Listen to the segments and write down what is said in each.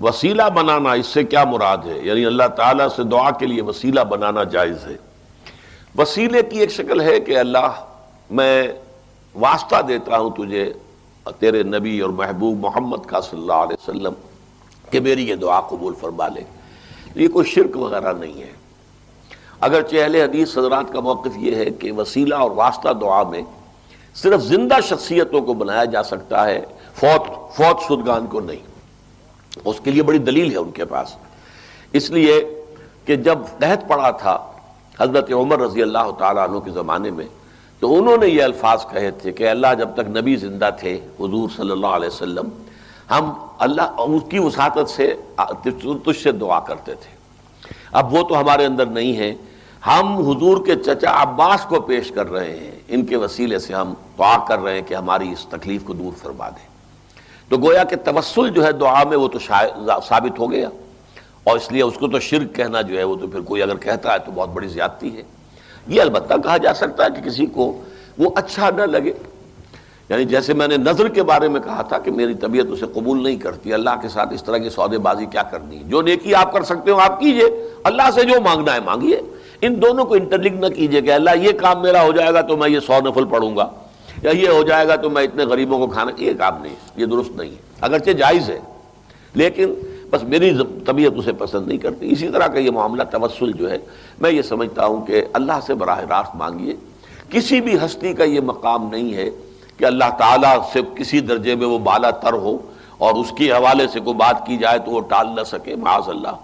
وسیلہ بنانا، اس سے کیا مراد ہے؟ یعنی اللہ تعالیٰ سے دعا کے لیے وسیلہ بنانا جائز ہے۔ وسیلے کی ایک شکل ہے کہ اللہ میں واسطہ دیتا ہوں تجھے تیرے نبی اور محبوب محمد کا صلی اللہ علیہ وسلم کہ میری یہ دعا قبول فرما لے۔ یہ کوئی شرک وغیرہ نہیں ہے۔ اگرچہ اہل حدیث حضرات کا موقف یہ ہے کہ وسیلہ اور واسطہ دعا میں صرف زندہ شخصیتوں کو بنایا جا سکتا ہے، فوت شدگان کو نہیں۔ اس کے لیے بڑی دلیل ہے ان کے پاس، اس لیے کہ جب قحط پڑا تھا حضرت عمر رضی اللہ تعالیٰ عنہ کے زمانے میں، تو انہوں نے یہ الفاظ کہے تھے کہ اللہ جب تک نبی زندہ تھے حضور صلی اللہ علیہ وسلم، ہم اللہ اس کی وسعت سے تجھ سے دعا کرتے تھے۔ اب وہ تو ہمارے اندر نہیں ہے، ہم حضور کے چچا عباس کو پیش کر رہے ہیں، ان کے وسیلے سے ہم دعا کر رہے ہیں کہ ہماری اس تکلیف کو دور فرما دیں۔ تو گویا کہ توسل جو ہے دعا میں وہ تو ثابت ہو گیا، اور اس لیے اس کو تو شرک کہنا جو ہے وہ تو پھر کوئی اگر کہتا ہے تو بہت بڑی زیادتی ہے۔ یہ البتہ کہا جا سکتا ہے کہ کسی کو وہ اچھا نہ لگے، یعنی جیسے میں نے نظر کے بارے میں کہا تھا کہ میری طبیعت اسے قبول نہیں کرتی، اللہ کے ساتھ اس طرح کی سودے بازی کیا کرنی ہے، جو نیکی آپ کر سکتے ہو آپ کیجئے، اللہ سے جو مانگنا ہے مانگیے، ان دونوں کو انٹرلنک نہ کیجئے کہ اللہ یہ کام میرا ہو جائے گا تو میں یہ 100 نفل پڑھوں گا، یا یہ ہو جائے گا تو میں اتنے غریبوں کو کھانا، یہ کام نہیں ہے، یہ درست نہیں ہے، اگرچہ جائز ہے لیکن بس میری طبیعت اسے پسند نہیں کرتی۔ اسی طرح کا یہ معاملہ توسل جو ہے میں یہ سمجھتا ہوں کہ اللہ سے براہ راست مانگیے، کسی بھی ہستی کا یہ مقام نہیں ہے کہ اللہ تعالیٰ سے کسی درجے میں وہ بالا تر ہو اور اس کے حوالے سے کوئی بات کی جائے تو وہ ٹال نہ سکے، معاذ اللہ۔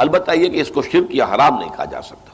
البتہ یہ کہ اس کو شرک یا حرام نہیں کہا جا سکتا۔